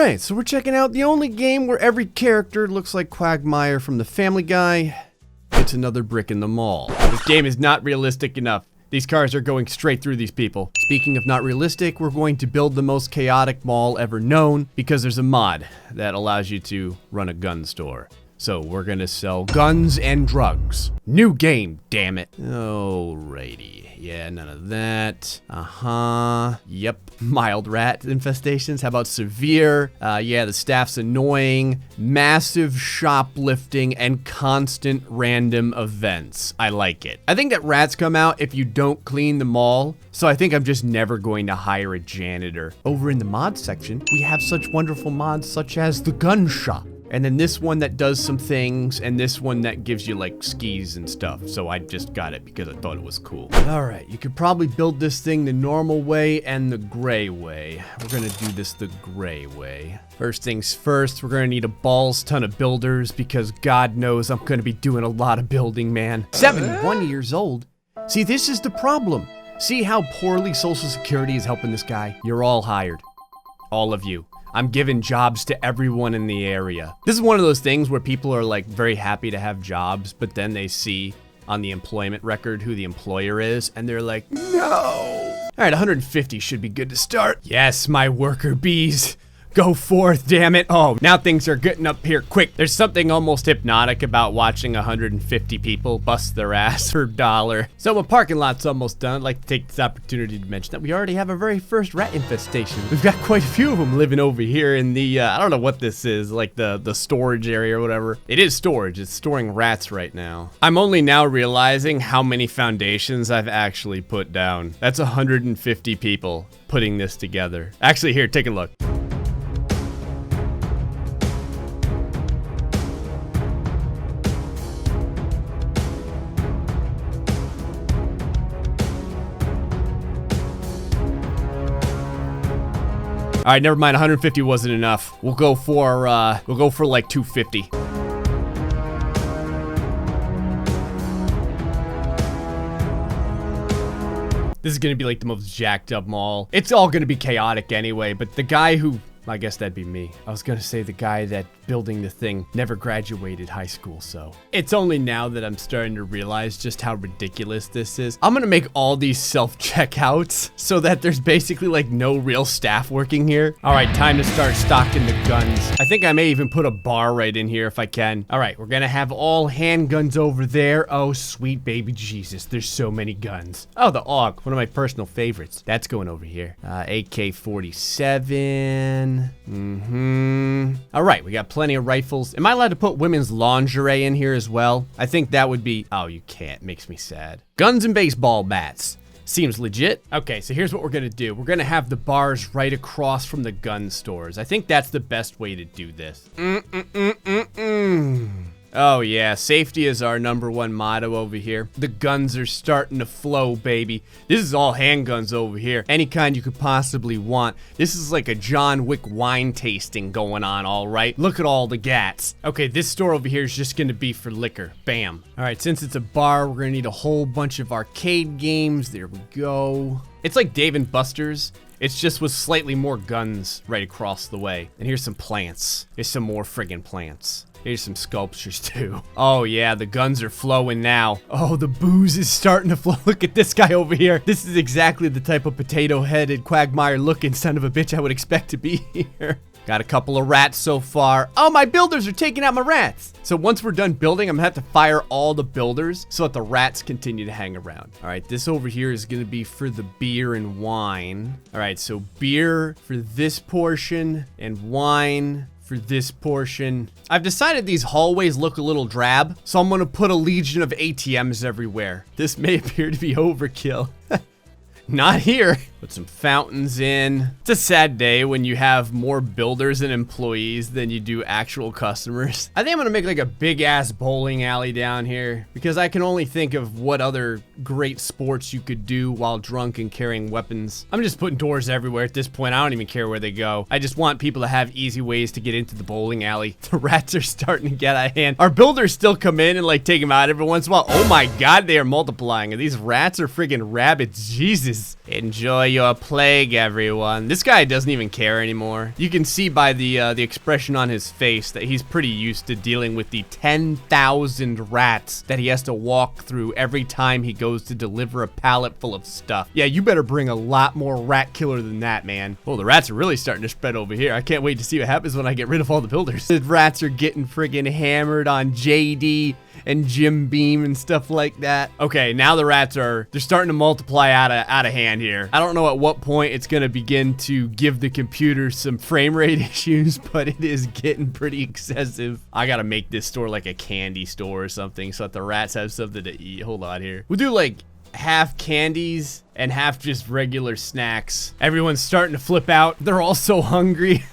Alright, so we're checking out the only game where every character looks like Quagmire from the Family Guy. It's another brick in the mall. This game is not realistic enough. These cars are going straight through these people. Speaking of not realistic, we're going to build the most chaotic mall ever known because there's a mod that allows you to run a gun store. So we're gonna sell guns and drugs. New game, damn it. Alrighty. Yeah, none of that. Yep. Mild rat infestations. How about severe? Yeah, the staff's annoying. Massive shoplifting and constant random events. I like it. I think that rats come out if you don't clean the mall. So I think I'm just never going to hire a janitor. Over in the mod section, we have such wonderful mods such as the gun shop. And then this one that does some things, and this one that gives you like skis and stuff. So I just got it because I thought it was cool. All right, you could probably build this thing the normal way and the gray way. We're gonna do this the gray way. First things first, we're gonna need a balls ton of builders because God knows I'm gonna be doing a lot of building, man. 71 years old. See, this is the problem. See how poorly Social Security is helping this guy? You're all hired. All of you. I'm giving jobs to everyone in the area. This is one of those things where people are like very happy to have jobs, but then they see on the employment record who the employer is, and they're like, no. All right, 150 should be good to start. Yes, my worker bees. Go forth, damn it. Oh, now things are getting up here quick. There's something almost hypnotic about watching 150 people bust their ass for $1. So when parking lot's almost done, I'd like to take this opportunity to mention that we already have our very first rat infestation. We've got quite a few of them living over here in the, I don't know what this is, like the storage area or whatever. It is storage, it's storing rats right now. I'm only now realizing how many foundations I've actually put down. That's 150 people putting this together. Actually, here, take a look. All right, never mind. 150 wasn't enough. We'll go for like 250. This is gonna be like the most jacked up mall. It's all gonna be chaotic anyway, but the guy who, I guess that'd be me. I was gonna say the guy that building the thing never graduated high school, so. It's only now that I'm starting to realize just how ridiculous this is. I'm gonna make all these self-checkouts so that there's basically like no real staff working here. All right, time to start stocking the guns. I think I may even put a bar right in here if I can. All right, we're gonna have all handguns over there. Oh, sweet baby Jesus, there's so many guns. Oh, the AUG, one of my personal favorites. That's going over here. AK-47. All right, we got plenty of rifles. Am I allowed to put women's lingerie in here as well? I think that would be, oh, you can't, makes me sad. Guns and baseball bats. Seems legit. Okay, so here's what we're gonna do. We're gonna have the bars right across from the gun stores. I think that's the best way to do this. Oh yeah, safety is our #1 motto over here. The guns are starting to flow, baby. This is all handguns over here. Any kind you could possibly want. This is like a John Wick wine tasting going on, all right? Look at all the gats. Okay, this store over here is just gonna be for liquor. Bam. All right, since it's a bar, we're gonna need a whole bunch of arcade games. There we go. It's like Dave & Buster's. It's just with slightly more guns right across the way. And here's some plants. Here's some more friggin' plants. Here's some sculptures too. Oh yeah, the guns are flowing now. Oh, the booze is starting to flow. Look at this guy over here. This is exactly the type of potato-headed Quagmire looking son of a bitch I would expect to be here. Got a couple of rats so far. Oh, my builders are taking out my rats. So once we're done building, I'm gonna have to fire all the builders so that the rats continue to hang around. All right, this over here is gonna be for the beer and wine. All right, so beer for this portion and wine for this portion. I've decided these hallways look a little drab, so I'm gonna put a legion of ATMs everywhere. This may appear to be overkill. Not here. Put some fountains in. It's a sad day when you have more builders and employees than you do actual customers. I think I'm gonna make like a big ass bowling alley down here because I can only think of what other great sports you could do while drunk and carrying weapons. I'm just putting doors everywhere at this point. I don't even care where they go. I just want people to have easy ways to get into the bowling alley. The rats are starting to get out of hand. Our builders still come in and like take them out every once in a while. Oh my God, they are multiplying. And these rats are friggin' rabbits. Jesus. is. Enjoy your plague, everyone. This guy doesn't even care anymore. You can see by the expression on his face that he's pretty used to dealing with the 10,000 rats that he has to walk through every time he goes to deliver a pallet full of stuff. Yeah, you better bring a lot more rat killer than that, man. Oh, the rats are really starting to spread over here. I can't wait to see what happens when I get rid of all the builders. The rats are getting friggin' hammered on JD and Jim Beam and stuff like that. Okay, now the rats they're starting to multiply out of hand here. I don't know at what point it's gonna begin to give the computer some frame rate issues, but it is getting pretty excessive. I gotta make this store like a candy store or something so that the rats have something to eat. Hold on here. We'll do like half candies and half just regular snacks. Everyone's starting to flip out. They're all so hungry.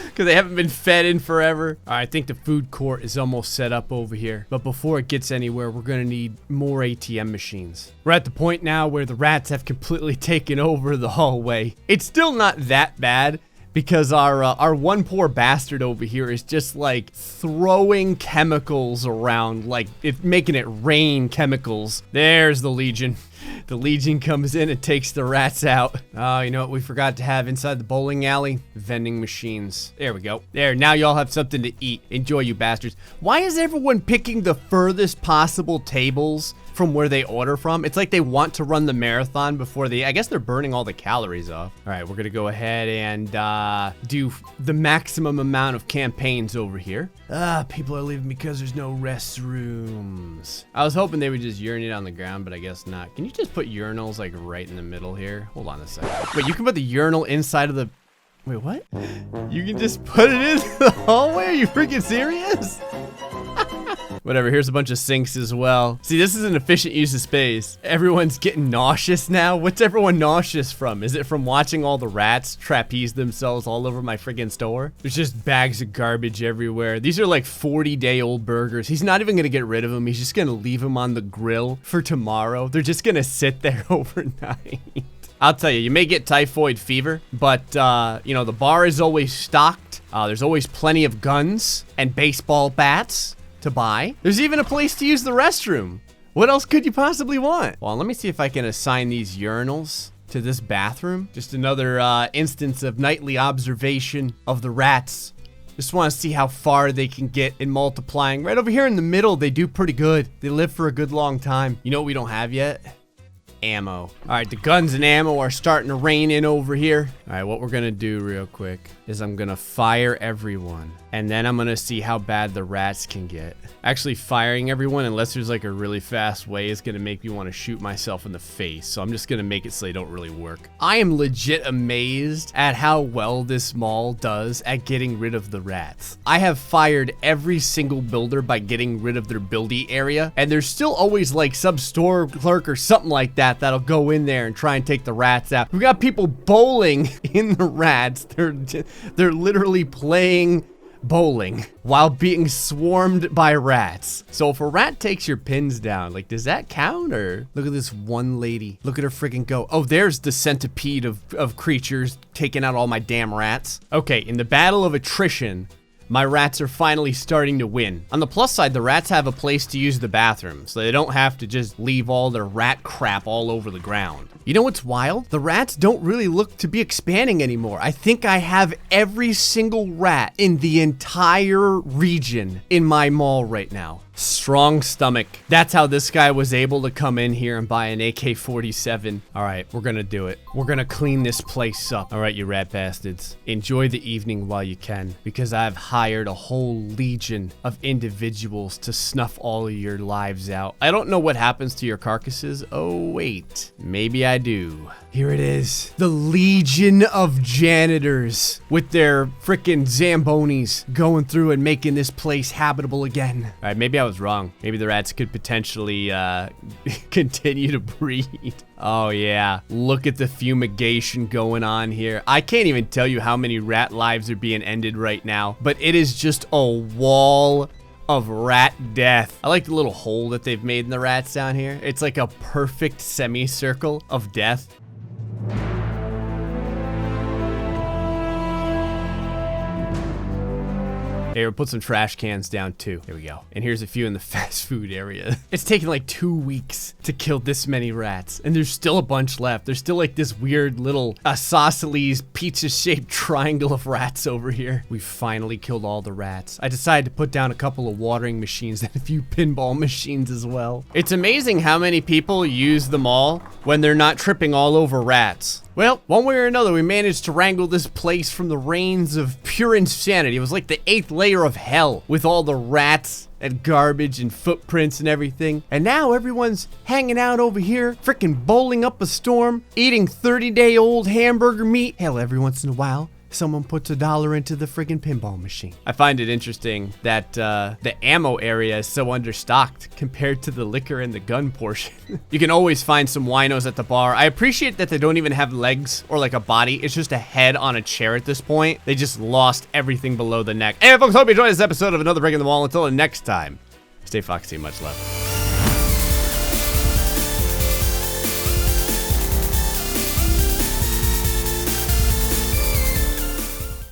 Because they haven't been fed in forever. All right, I think the food court is almost set up over here. But before it gets anywhere, we're gonna need more ATM machines. We're at the point now where the rats have completely taken over the hallway. It's still not that bad because our one poor bastard over here is just like throwing chemicals around, like it's making it rain chemicals. There's the Legion. The Legion comes in and takes the rats out. Oh, you know what we forgot to have inside the bowling alley? Vending machines. There we go. There, now y'all have something to eat. Enjoy, you bastards. Why is everyone picking the furthest possible tables from where they order from? It's like they want to run the marathon before I guess they're burning all the calories off. All right, we're gonna go ahead and do the maximum amount of campaigns over here. People are leaving because there's no restrooms. I was hoping they would just urinate on the ground, but I guess not. Can you just put urinals like right in the middle here? Hold on a second. Wait, you can put the urinal inside of the... Wait, what? You can just put it in the hallway? Are you freaking serious? Whatever, here's a bunch of sinks as well. See, this is an efficient use of space. Everyone's getting nauseous now. What's everyone nauseous from? Is it from watching all the rats trapeze themselves all over my friggin' store? There's just bags of garbage everywhere. These are like 40-day-old burgers. He's not even gonna get rid of them. He's just gonna leave them on the grill for tomorrow. They're just gonna sit there overnight. I'll tell you, you may get typhoid fever, but, you know, the bar is always stocked. There's always plenty of guns and baseball bats to buy. There's even a place to use the restroom. What else could you possibly want? Well, let me see if I can assign these urinals to this bathroom. Just another instance of nightly observation of the rats. Just want to see how far they can get in multiplying. Right over here in the middle, they do pretty good. They live for a good long time. You know what we don't have yet? Ammo. All right, the guns and ammo are starting to rain in over here. All right, what we're gonna do real quick is I'm gonna fire everyone, and then I'm gonna see how bad the rats can get. Actually, firing everyone, unless there's like a really fast way, is gonna make me want to shoot myself in the face. So I'm just gonna make it so they don't really work. I am legit amazed at how well this mall does at getting rid of the rats. I have fired every single builder by getting rid of their building area, and there's still always like some store clerk or something like that that'll go in there and try and take the rats out. We've got people bowling in the rats. They're literally playing bowling while being swarmed by rats. So if a rat takes your pins down, like, does that count? Or look at this one lady. Look at her freaking go. Oh, there's the centipede of creatures taking out all my damn rats. Okay, in the battle of attrition, my rats are finally starting to win. On the plus side, the rats have a place to use the bathroom, so they don't have to just leave all their rat crap all over the ground. You know what's wild? The rats don't really look to be expanding anymore. I think I have every single rat in the entire region in my mall right now. Strong stomach. That's how this guy was able to come in here and buy an AK-47. All right, we're gonna do it. We're gonna clean this place up. All right, you rat bastards. Enjoy the evening while you can, because I've hired a whole legion of individuals to snuff all of your lives out. I don't know what happens to your carcasses. Oh, wait. Maybe I do. Here it is. The Legion of Janitors with their frickin' Zambonis going through and making this place habitable again. All right, maybe I was wrong. Maybe the rats could potentially continue to breed. Oh yeah, look at the fumigation going on here. I can't even tell you how many rat lives are being ended right now, but it is just a wall of rat death. I like the little hole that they've made in the rats down here. It's like a perfect semicircle of death. Here, we'll put some trash cans down too. There we go. And here's a few in the fast food area. It's taken like 2 weeks to kill this many rats. And there's still a bunch left. There's still like this weird little isosceles pizza-shaped triangle of rats over here. We finally killed all the rats. I decided to put down a couple of watering machines and a few pinball machines as well. It's amazing how many people use the mall when they're not tripping all over rats. Well, one way or another, we managed to wrangle this place from the reigns of pure insanity. It was like the 8th layer of hell with all the rats and garbage and footprints and everything. And now everyone's hanging out over here, freaking bowling up a storm, eating 30-day-old hamburger meat. Hell, every once in a while, someone puts $1 into the friggin' pinball machine. I find it interesting that the ammo area is so understocked compared to the liquor and the gun portion. You can always find some winos at the bar. I appreciate that they don't even have legs or like a body. It's just a head on a chair at this point. They just lost everything below the neck. Anyway, folks, hope you enjoyed this episode of Another Break in the Wall. Until the next time, stay foxy, much love.